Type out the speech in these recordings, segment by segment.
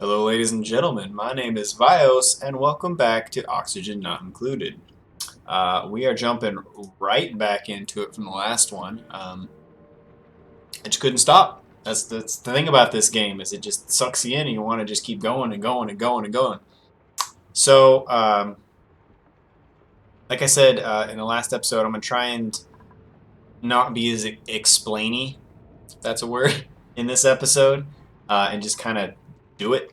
Hello, ladies and gentlemen. My name is Vios, and welcome back to Oxygen Not Included. We are jumping right back into it from the last one. I just couldn't stop. That's the thing about this game is it just sucks you in, and you want to just keep going and going and going and going. So, like I said in the last episode, I'm gonna try and not be as explainy, if that's a word, in this episode, and just kind of do it.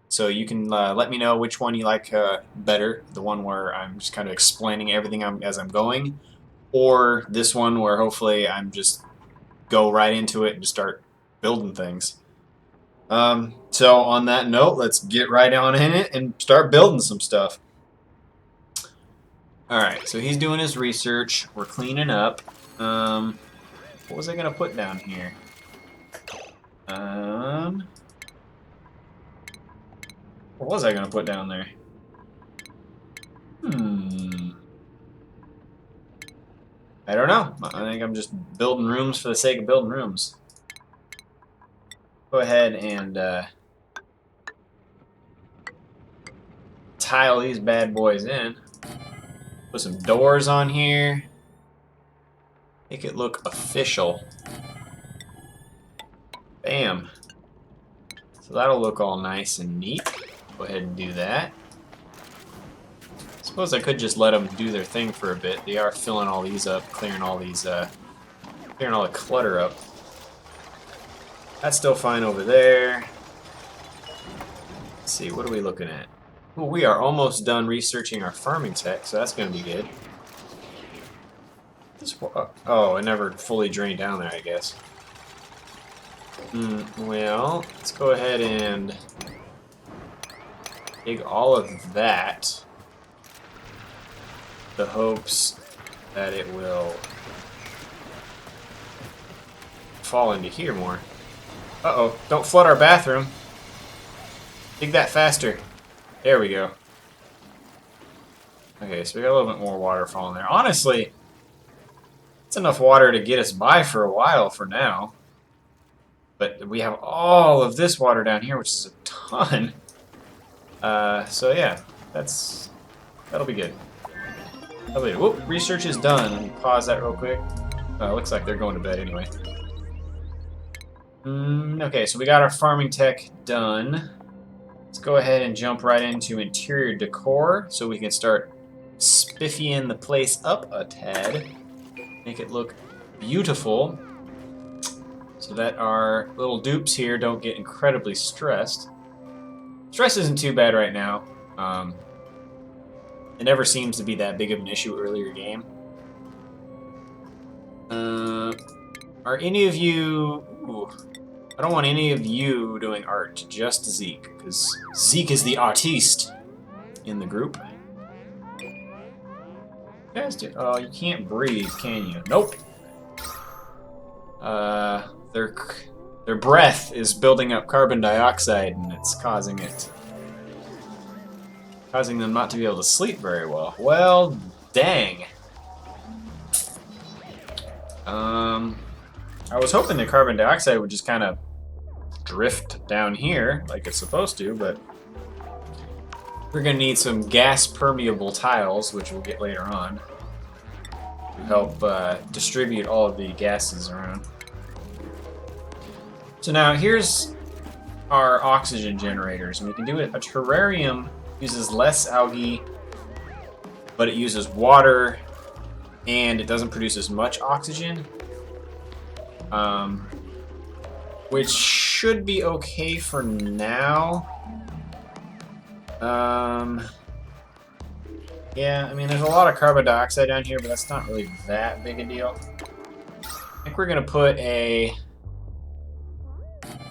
So you can let me know which one you like better, the one where I'm just kind of explaining everything as I'm going, or this one where hopefully I'm just go right into it and just start building things. So on that note, let's get right on in it and start building some stuff. Alright, so he's doing his research. We're cleaning up. What was I going to put down here? What was I going to put down there? I don't know. I think I'm just building rooms for the sake of building rooms. Go ahead and tile these bad boys in. Put some doors on here. Make it look official. Bam. So that'll look all nice and neat. Go ahead and do that. I suppose I could just let them do their thing for a bit. They are filling all these up, clearing all the clutter up. That's still fine over there. Let's see, what are we looking at? Ooh, we are almost done researching our farming tech, so that's going to be good. Oh, it never fully drained down there, I guess. Well, let's go ahead and dig all of that. The hopes that it will fall into here more. Uh-oh, don't flood our bathroom. Dig that faster. There we go. Okay, so we got a little bit more water falling there. Honestly, it's enough water to get us by for a while for now. But we have all of this water down here, which is a ton. So yeah, that'll be good. Whoop, research is done. Let me pause that real quick. Looks like they're going to bed anyway. Okay, so we got our farming tech done. Let's go ahead and jump right into interior decor so we can start spiffying the place up a tad. Make it look beautiful so that our little dupes here don't get incredibly stressed. Stress isn't too bad right now. It never seems to be that big of an issue earlier game. Are any of you... Ooh, I don't want any of you doing art, just Zeke, because Zeke is the artiste in the group. You guys do... Oh, you can't breathe, can you? Nope. Their breath is building up carbon dioxide, and it's causing them not to be able to sleep very well. Well, dang. I was hoping the carbon dioxide would just kind of drift down here like it's supposed to, but we're going to need some gas permeable tiles, which we'll get later on, to help distribute all of the gases around. So now here's our oxygen generators, and we can do it. A terrarium uses less algae, but it uses water, and it doesn't produce as much oxygen, which should be okay for now. Yeah, I mean, there's a lot of carbon dioxide down here, but that's not really that big a deal. I think we're going to put a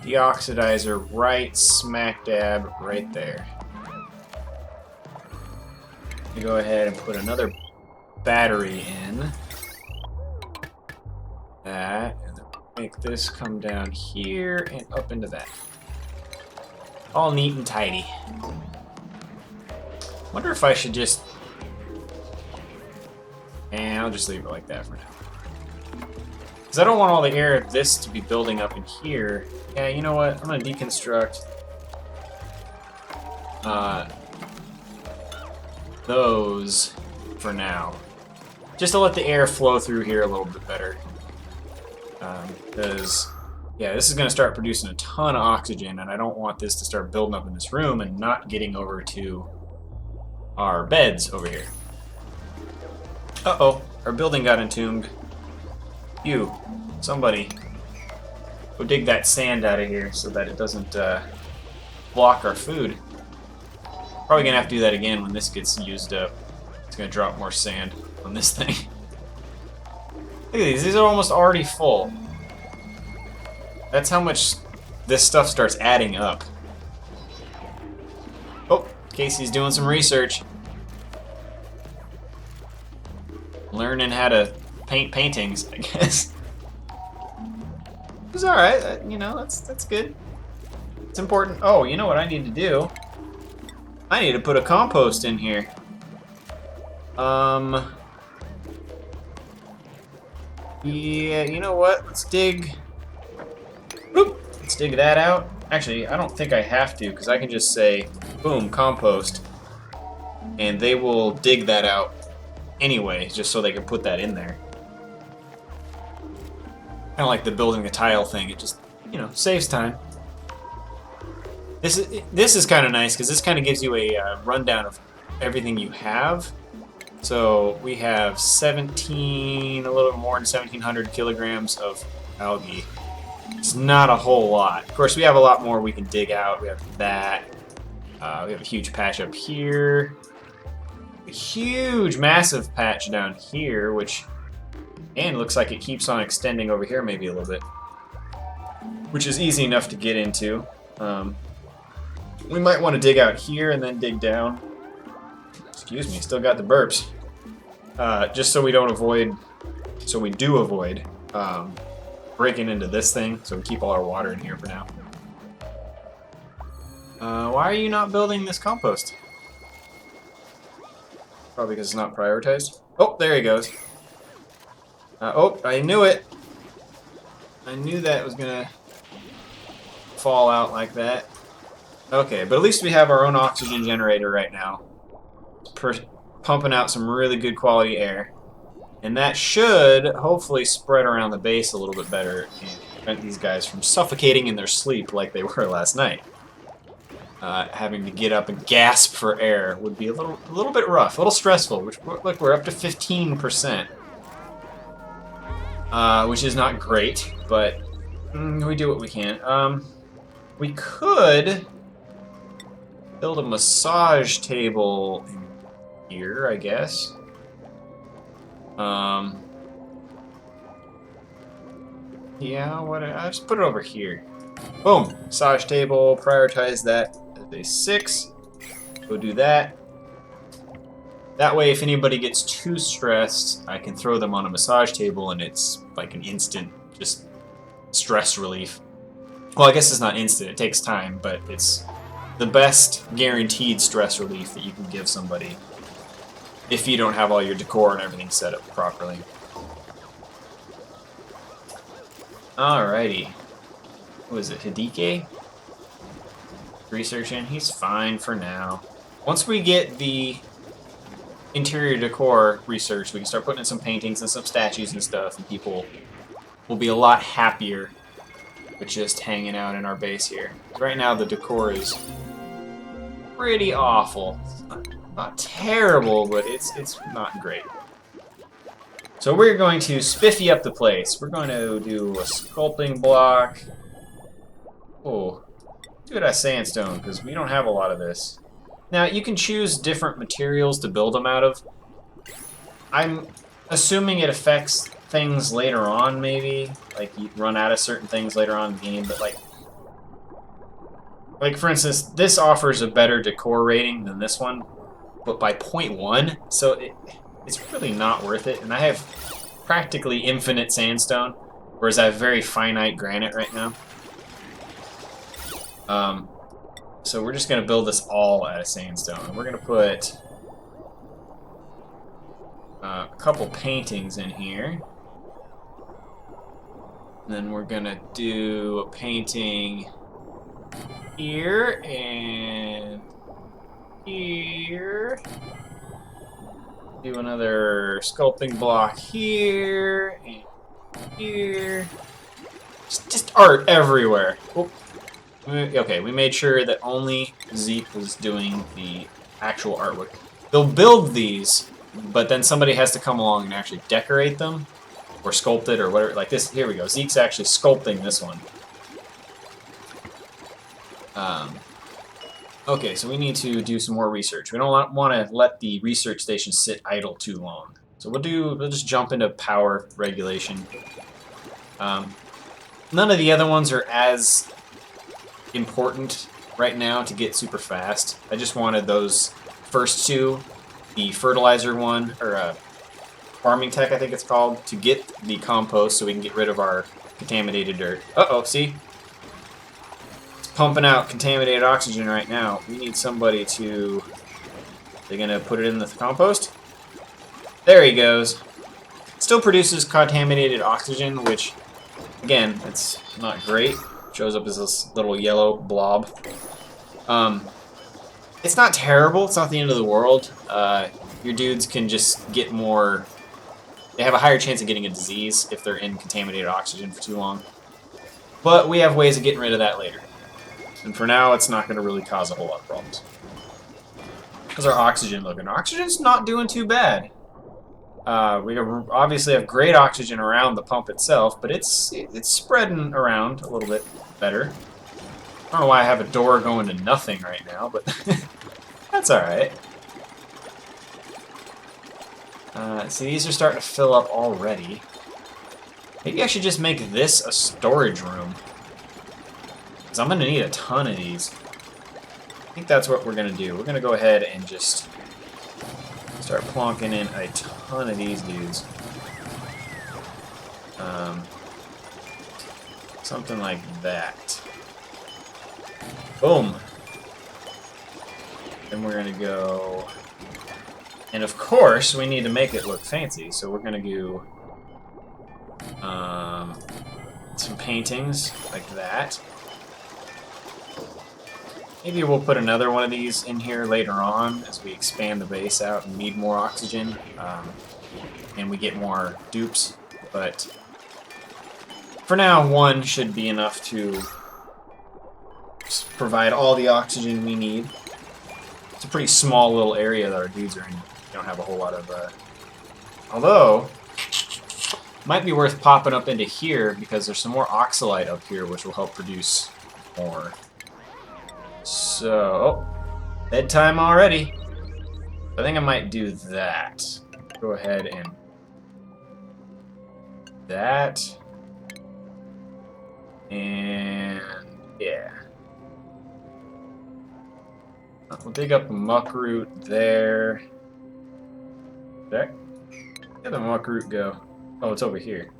deoxidizer right smack dab right there. We go ahead and put another battery in. That, and then make this come down here and up into that. All neat and tidy. Wonder if I should just... And I'll just leave it like that for now. Because I don't want all the air of this to be building up in here. Yeah, you know what? I'm going to deconstruct those for now. Just to let the air flow through here a little bit better. Because, yeah, this is going to start producing a ton of oxygen, and I don't want this to start building up in this room and not getting over to our beds over here. Uh-oh, our building got entombed. You, somebody, go dig that sand out of here so that it doesn't block our food. Probably going to have to do that again when this gets used up. It's going to drop more sand on this thing. Look at these. These are almost already full. That's how much this stuff starts adding up. Oh, Casey's doing some research. Learning how to paint paintings, I guess. It's alright. You know, that's good. It's important. Oh, you know what I need to do? I need to put a compost in here. Yeah, you know what? Let's dig. Boop. Let's dig that out. Actually, I don't think I have to, because I can just say, boom, compost. And they will dig that out anyway, just so they can put that in there. Kind of like the building the tile thing. It just, you know, saves time. This is kind of nice, because this kind of gives you a rundown of everything you have. So we have a little bit more than 1,700 kilograms of algae. It's not a whole lot. Of course, we have a lot more we can dig out. We have that. We have a huge patch up here. A huge, massive patch down here, which, and looks like it keeps on extending over here maybe a little bit. Which is easy enough to get into. We might want to dig out here and then dig down. Excuse me, still got the burps. Just so we don't avoid, so we do avoid breaking into this thing, so we keep all our water in here for now. Why are you not building this compost? Probably because it's not prioritized. Oh, there he goes. Oh, I knew it. I knew that was gonna fall out like that. Okay, but at least we have our own oxygen generator right now. Pumping out some really good quality air. And that should hopefully spread around the base a little bit better and prevent these guys from suffocating in their sleep like they were last night. Having to get up and gasp for air would be a little bit rough, a little stressful. Look, we're up to 15%, which is not great, but we do what we can. We could build a massage table in here, I guess. Yeah, I'll just put it over here. Boom! Massage table, prioritize that as a 6. Go do that. That way, if anybody gets too stressed, I can throw them on a massage table and it's like an instant, just stress relief. Well, I guess it's not instant, it takes time, but it's the best guaranteed stress relief that you can give somebody if you don't have all your decor and everything set up properly. Alrighty. What is it, Hidike? Researching? He's fine for now. Once we get the interior decor researched, we can start putting in some paintings and some statues and stuff, and people will be a lot happier with just hanging out in our base here. Right now the decor is pretty awful. Not terrible, but it's not great. So we're going to spiffy up the place. We're going to do a sculpting block. Oh, do it out of sandstone, because we don't have a lot of this. Now, you can choose different materials to build them out of. I'm assuming it affects things later on, maybe. Like, you run out of certain things later on in the game, but like for instance, this offers a better decor rating than this one, but by 0.1, so it's really not worth it. And I have practically infinite sandstone, whereas I have very finite granite right now. So we're just going to build this all out of sandstone. We're going to put a couple paintings in here. And then we're going to do a painting here and here. Do another sculpting block here and here. Just art everywhere. Oh. Okay, we made sure that only Zeke was doing the actual artwork. They'll build these, but then somebody has to come along and actually decorate them, or sculpt it, or whatever. Like this, here we go. Zeke's actually sculpting this one. Okay, so we need to do some more research. We don't want to let the research station sit idle too long. So we'll just jump into power regulation. None of the other ones are as important right now to get super fast. I just wanted those first two, the fertilizer one, or farming tech I think it's called, to get the compost so we can get rid of our contaminated dirt. Uh-oh, see? It's pumping out contaminated oxygen right now. We need somebody to... They're gonna put it in the compost? There he goes. Still produces contaminated oxygen, which, again, it's not great. Shows up as this little yellow blob. It's not terrible. It's not the end of the world. Your dudes can just get more... They have a higher chance of getting a disease if they're in contaminated oxygen for too long. But we have ways of getting rid of that later. And for now, it's not going to really cause a whole lot of problems. How's our oxygen looking? Oxygen's not doing too bad. We obviously have great oxygen around the pump itself, but it's spreading around a little bit better. I don't know why I have a door going to nothing right now, but that's alright. See, these are starting to fill up already. Maybe I should just make this a storage room. Because I'm going to need a ton of these. I think that's what we're going to do. We're going to go ahead and just start plonking in a ton of these dudes. Something like that. Boom. Then we're going to go... And of course, we need to make it look fancy, so we're going to do some paintings like that. Maybe we'll put another one of these in here later on as we expand the base out and need more oxygen, and we get more dupes. But for now, one should be enough to provide all the oxygen we need. It's a pretty small little area that our dudes are in. We don't have a whole lot of... Although, might be worth popping up into here because there's some more oxalite up here which will help produce more. So, bedtime already. I think I might do that. Go ahead and... That. And... yeah. We'll dig up a muck root there. There. Where'd the muck root go? Oh, it's over here.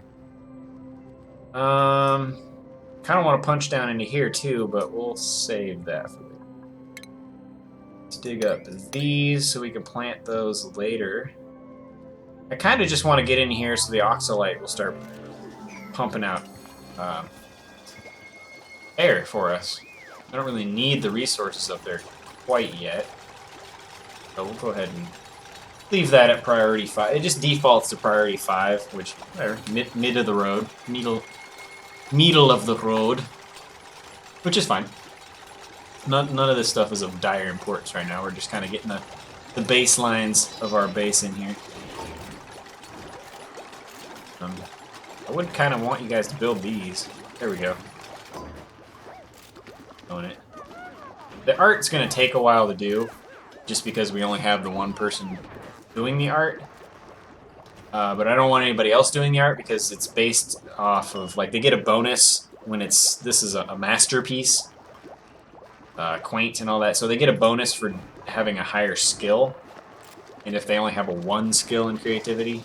Kind of want to punch down into here too, but we'll save that for later. Let's dig up these so we can plant those later. I kind of just want to get in here so the oxalite will start pumping out air for us. I don't really need the resources up there quite yet. So we'll go ahead and leave that at priority 5. It just defaults to priority 5, which, whatever, mid of the road. Needle of the road. Which is fine. None of this stuff is of dire importance right now. We're just kind of getting the baselines of our base in here. I would kind of want you guys to build these. There we go. Own it. The art's going to take a while to do, just because we only have the one person doing the art. But I don't want anybody else doing the art because it's based off of, like, they get a bonus when this is a masterpiece, quaint and all that. So they get a bonus for having a higher skill. And if they only have a 1 skill in creativity,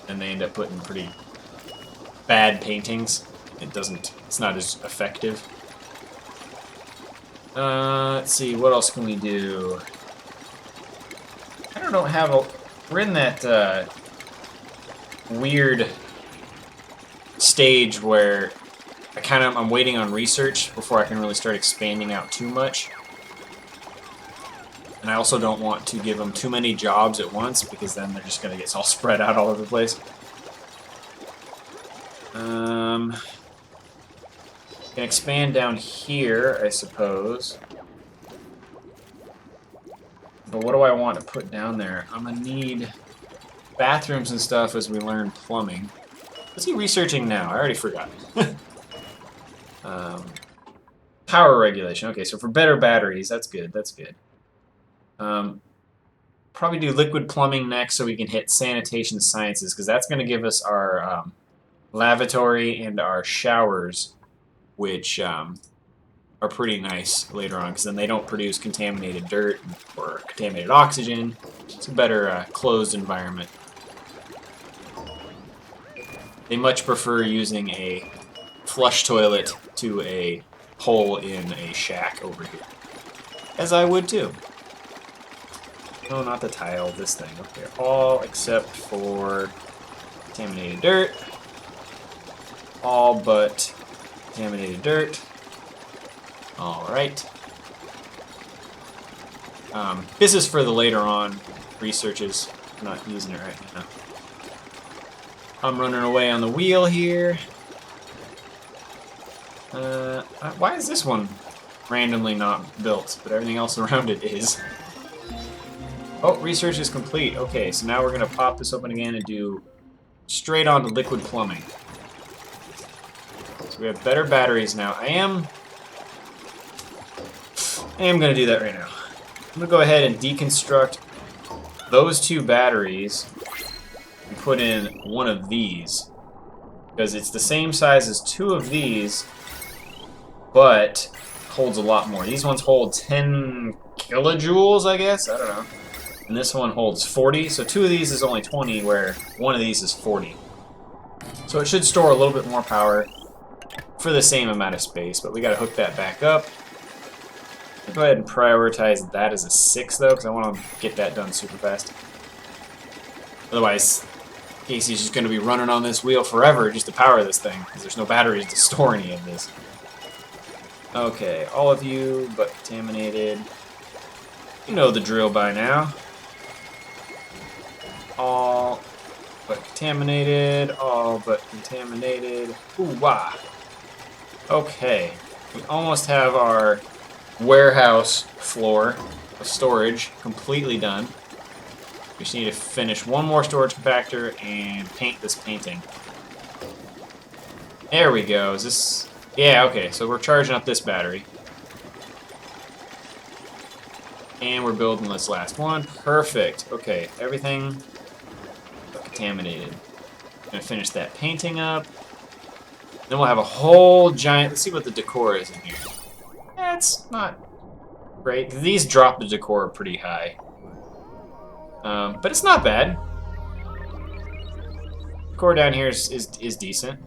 then they end up putting pretty bad paintings. It's not as effective. Let's see, what else can we do? I don't have a... We're in that, weird stage where I'm waiting on research before I can really start expanding out too much. And I also don't want to give them too many jobs at once, because then they're just going to get all spread out all over the place. Can expand down here, I suppose. But what do I want to put down there? I'm going to need bathrooms and stuff as we learn plumbing. What's he researching now? I already forgot. Power regulation. Okay, so for better batteries, that's good. That's good. Probably do liquid plumbing next so we can hit sanitation sciences, because that's going to give us our lavatory and our showers, which are pretty nice later on, because then they don't produce contaminated dirt or contaminated oxygen. It's a better closed environment. They much prefer using a flush toilet to a hole in a shack over here. As I would too. No, not the tile, this thing. Okay, all except for contaminated dirt. All but contaminated dirt. Alright. This is for the later on researches. I'm not using it right now. I'm running away on the wheel here. Why is this one randomly not built, but everything else around it is? Oh, research is complete. Okay, so now we're going to pop this open again and do straight on to liquid plumbing. So we have better batteries now. I am going to do that right now. I'm going to go ahead and deconstruct those two batteries and put in one of these, because it's the same size as two of these, but holds a lot more. These ones hold 10 kilojoules, I guess? I don't know. And this one holds 40, so two of these is only 20, where one of these is 40. So it should store a little bit more power for the same amount of space, but we gotta hook that back up. I'll go ahead and prioritize that as a 6, though, because I want to get that done super fast. Otherwise, Casey's just going to be running on this wheel forever just to power this thing, because there's no batteries to store any of this. Okay, all of you but contaminated. You know the drill by now. All but contaminated, all but contaminated. Ooh-wah. Okay, we almost have our warehouse floor of storage completely done. We just need to finish one more storage compactor and paint this painting. There we go. Is this... Yeah, okay, so we're charging up this battery. And we're building this last one. Perfect. Okay, everything contaminated. Gonna finish that painting up. Then we'll have a whole giant... Let's see what the decor is in here. That's not great. These drop the decor pretty high. But it's not bad. Decor down here is decent.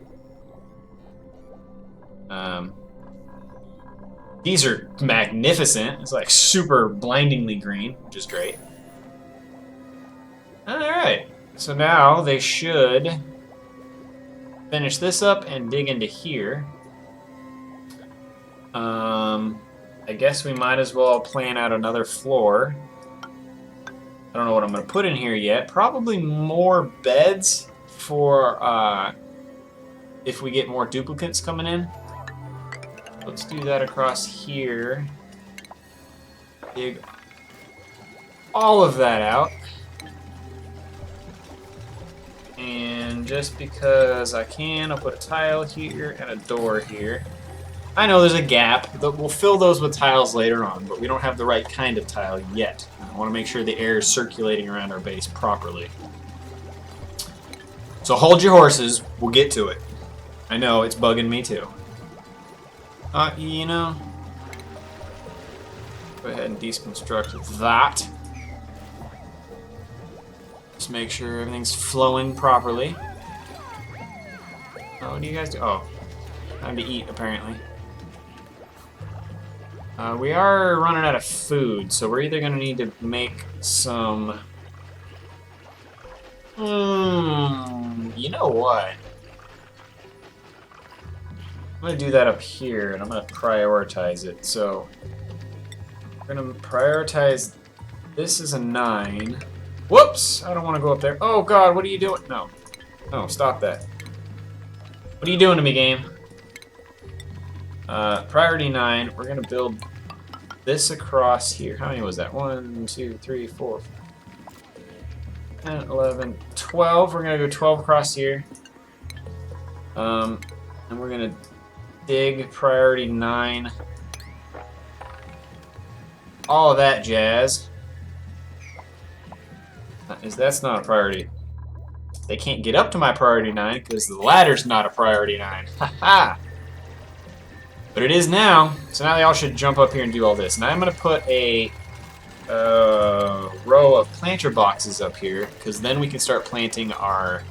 These are magnificent. It's like super blindingly green, which is great. Alright. So now they should finish this up and dig into here. I guess we might as well plan out another floor. I don't know what I'm going to put in here yet. Probably more beds for if we get more duplicates coming in. Let's do that across here. Dig all of that out. And just because I can, I'll put a tile here and a door here. I know there's a gap, but we'll fill those with tiles later on, but we don't have the right kind of tile yet. I want to make sure the air is circulating around our base properly. So hold your horses, we'll get to it. I know, it's bugging me too. You know, go ahead and deconstruct that. Just make sure everything's flowing properly. Oh, what do you guys do? Oh, time to eat, apparently. We are running out of food, so we're either going to need to make some... you know what? I'm going to do that up here, and I'm going to prioritize it. So, we're going to prioritize This is a 9. Whoops! I don't want to go up there. Oh god, what are you doing? No. No, stop that. What are you doing to me, game? Priority 9. We're gonna build this across here. How many was that? 1, 2, 3, 4, 10, 11, 12. We're gonna go 12 across here. And we're gonna dig priority 9. All of that jazz. That's not a priority. They can't get up to my priority 9 because the ladder's not a priority 9. Haha! But it is now. So now they all should jump up here and do all this. Now I'm going to put a row of planter boxes up here because then we can start planting our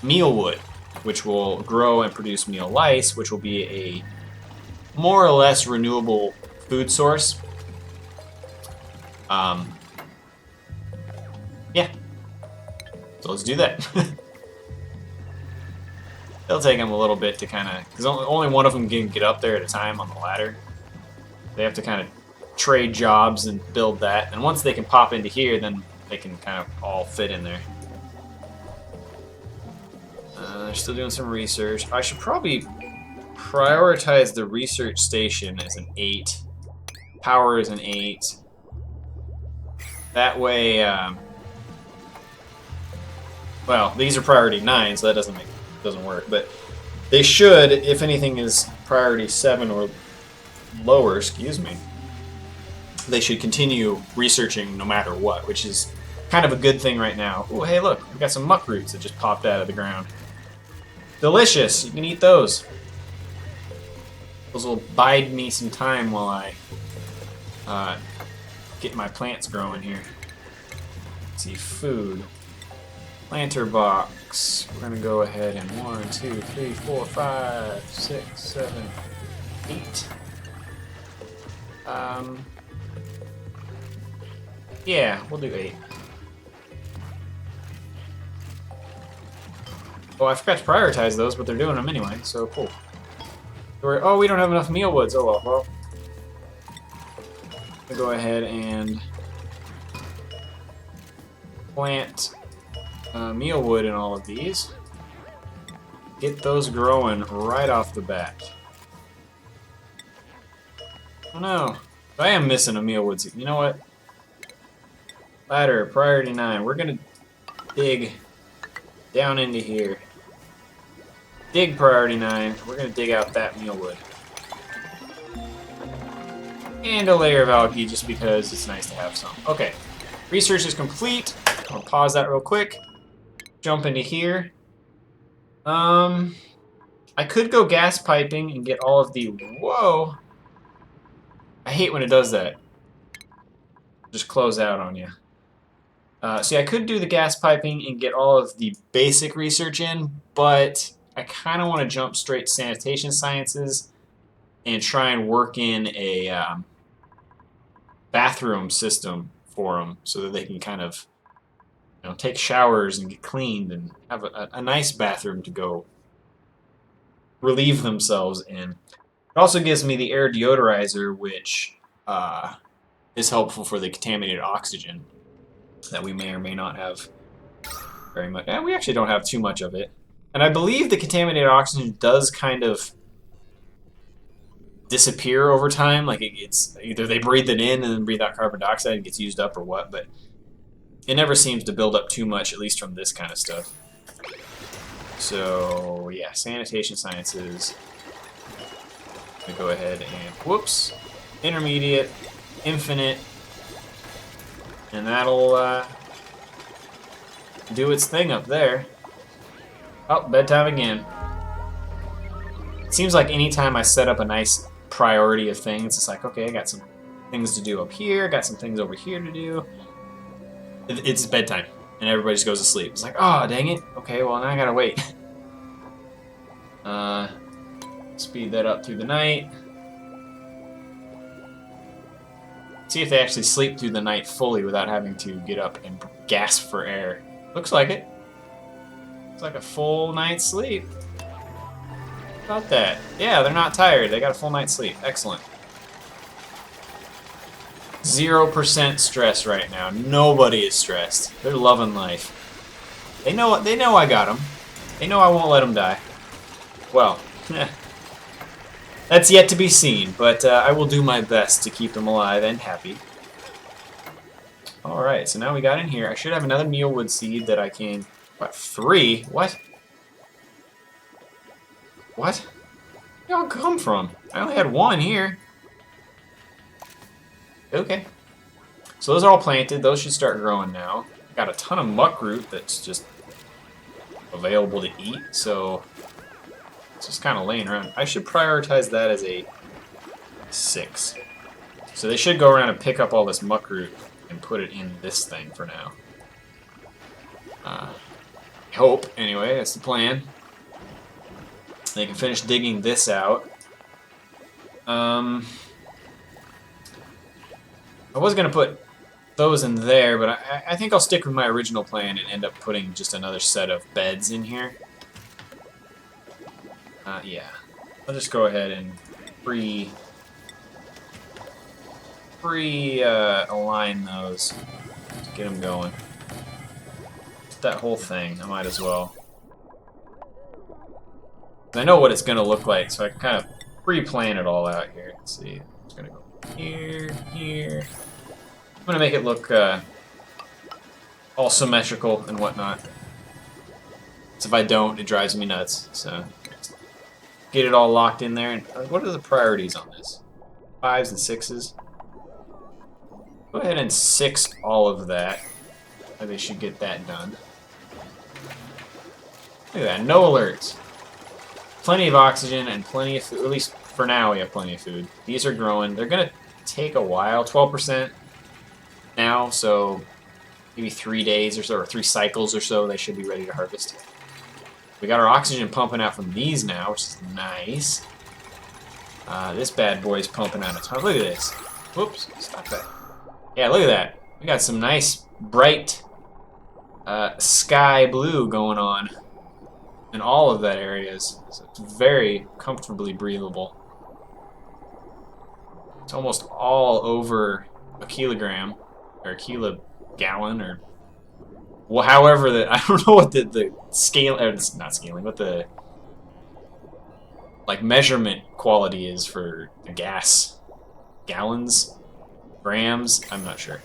mealwood, which will grow and produce meal lice, which will be a more or less renewable food source. Yeah. So let's do that. It'll take them a little bit to kind of, because only one of them can get up there at a time on the ladder. They have to kind of trade jobs and build that. And once they can pop into here, then they can kind of all fit in there. They're still doing some research. I should probably prioritize the research station as an 8. Power is an 8. That way, well, these are priority 9, so that doesn't work. But they should, if anything is priority 7 or lower, excuse me, they should continue researching no matter what, which is kind of a good thing right now. Oh, hey, look, we've got some muck roots that just popped out of the ground. Delicious! You can eat those. Those will bide me some time while I get my plants growing here. Let's see, food. Planter box. We're gonna go ahead and 1, 2, 3, 4, 5, 6, 7, 8. Yeah, we'll do 8. Oh, I forgot to prioritize those, but they're doing them anyway, so cool. Oh, we don't have enough mealwoods. Oh well. I'll go ahead and plant mealwood in all of these. Get those growing right off the bat. Oh no, I am missing a mealwood seed. You know what? Ladder, priority 9. We're gonna dig down into here. Dig priority 9. We're gonna dig out that mealwood. And a layer of algae just because it's nice to have some. Okay, research is complete. I'll pause that real quick. Jump into here. I could go gas piping and get all of the... Whoa! I hate when it does that. Just close out on you. See, I could do the gas piping and get all of the basic research in, but I kind of want to jump straight to sanitation sciences and try and work in a bathroom system for them so that they can kind of, you know, take showers and get cleaned and have a nice bathroom to go relieve themselves in. It also gives me the air deodorizer, which is helpful for the contaminated oxygen that we may or may not have very much. We actually don't have too much of it. And I believe the contaminated oxygen does kind of disappear over time. Like it's either they breathe it in and then breathe out carbon dioxide and gets used up or what, but it never seems to build up too much, at least from this kind of stuff. So yeah, sanitation sciences. I'm gonna go ahead and whoops, intermediate, infinite, and that'll do its thing up there. Oh, bedtime again. It seems like anytime I set up a nice priority of things, it's like, okay, I got some things to do up here, got some things over here to do. It's bedtime, and everybody just goes to sleep. It's like, oh, dang it. Okay, well, now I gotta wait. Speed that up through the night. See if they actually sleep through the night fully without having to get up and gasp for air. Looks like it. It's like a full night's sleep. How about that? Yeah, they're not tired. They got a full night's sleep. Excellent. 0% stress right now. Nobody is stressed. They're loving life. They know I got them. They know I won't let them die. Well, that's yet to be seen, but I will do my best to keep them alive and happy. Alright, so now we got in here. I should have another mealwood seed that I can... What? 3? What? What? Where did y'all come from? I only had 1 here. Okay. So those are all planted. Those should start growing now. Got a ton of muckroot that's just available to eat, so it's just kind of laying around. I should prioritize that as a 6. So they should go around and pick up all this muckroot and put it in this thing for now. I hope, anyway, that's the plan. They can finish digging this out. I was going to put those in there, but I think I'll stick with my original plan and end up putting just another set of beds in here. Yeah. I'll just go ahead and align those to get them going. That whole thing, I might as well. I know what it's going to look like, so I can kind of pre-plan it all out here. Let's see. It's going to go here, here. I'm going to make it look all symmetrical and whatnot. So if I don't, it drives me nuts. So get it all locked in there. And what are the priorities on this? 5s and 6s. Go ahead and 6 all of that. They should get that done. Look at that, no alerts. Plenty of oxygen and plenty of food. At least for now, we have plenty of food. These are growing. They're going to take a while. 12% now, so maybe 3 days or so, or 3 cycles or so, they should be ready to harvest. We got our oxygen pumping out from these now, which is nice. This bad boy's pumping out a ton. Look at this. Whoops, stop that. Yeah, look at that. We got some nice, bright sky blue going on in all of that areas. So it's very comfortably breathable. It's almost all over a kilogram, or a kilogallon, or well, however that, I don't know what the scale, or it's not scaling, what the like measurement quality is for the gas. Gallons? Grams? I'm not sure.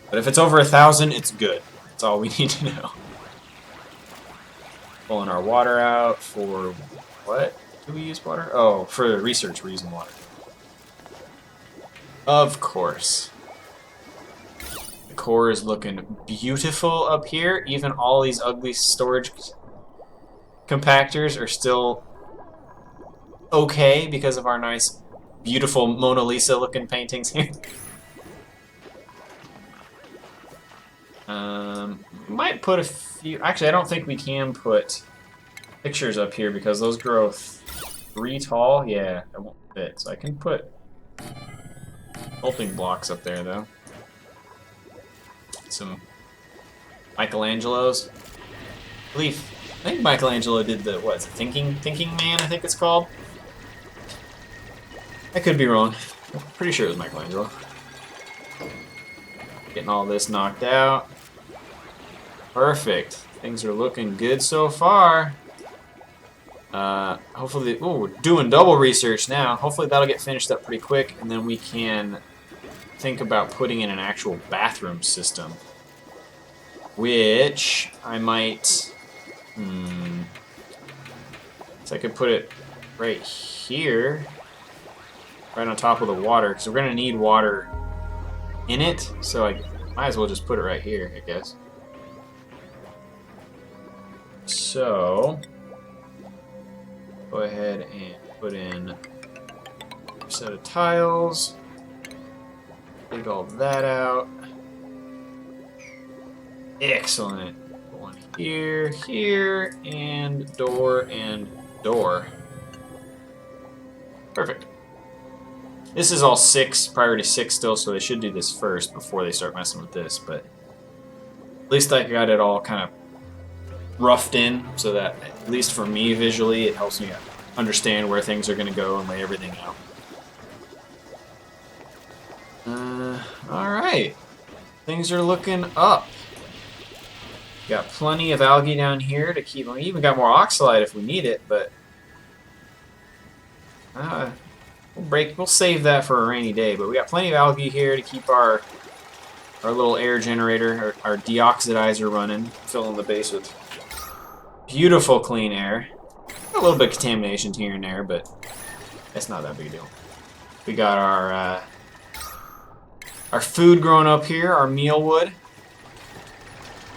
But if it's over 1,000, it's good. That's all we need to know. Pulling our water out for what? Do we use water? Oh, for research, we're using water. Of course. The core is looking beautiful up here. Even all these ugly storage compactors are still okay because of our nice, beautiful Mona Lisa looking paintings here. Might put a few... Actually, I don't think we can put pictures up here because those grow 3 tall. Yeah, that won't fit. So I can put sculpting blocks up there, though. Some Michelangelos. I think Michelangelo did the, what is it, Thinking Man, I think it's called. I could be wrong. I'm pretty sure it was Michelangelo. Getting all this knocked out. Perfect. Things are looking good so far. Hopefully, oh, we're doing double research now. Hopefully that'll get finished up pretty quick, and then we can think about putting in an actual bathroom system. Which I might... So I could put it right here. Right on top of the water, because we're going to need water in it. So I might as well just put it right here, I guess. So... go ahead and put in a set of tiles. Dig all that out. Excellent. One here, here, and door, and door. Perfect. This is all 6, priority 6 still, so they should do this first before they start messing with this, but at least I got it all kind of roughed in so that, at least for me visually, it helps me understand where things are going to go and lay everything out. Alright. Things are looking up. Got plenty of algae down here to keep. We even got more oxalite if we need it, but we'll save that for a rainy day. But we got plenty of algae here to keep our little air generator, our deoxidizer running, filling the base with beautiful clean air. A little bit of contamination here and there, but it's not that big a deal. We got our food growing up here, our meal wood.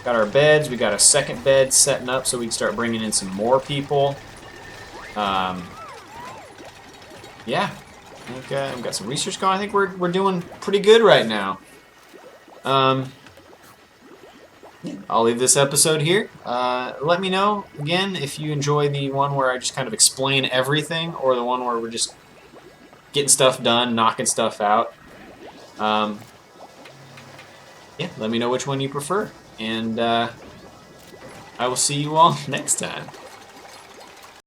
Got our beds. We got a second bed setting up so we can start bringing in some more people. Yeah, I think we've got some research going. I think we're doing pretty good right now. I'll leave this episode here. Let me know, again, if you enjoy the one where I just kind of explain everything, or the one where we're just getting stuff done, knocking stuff out. Yeah, let me know which one you prefer. And I will see you all next time.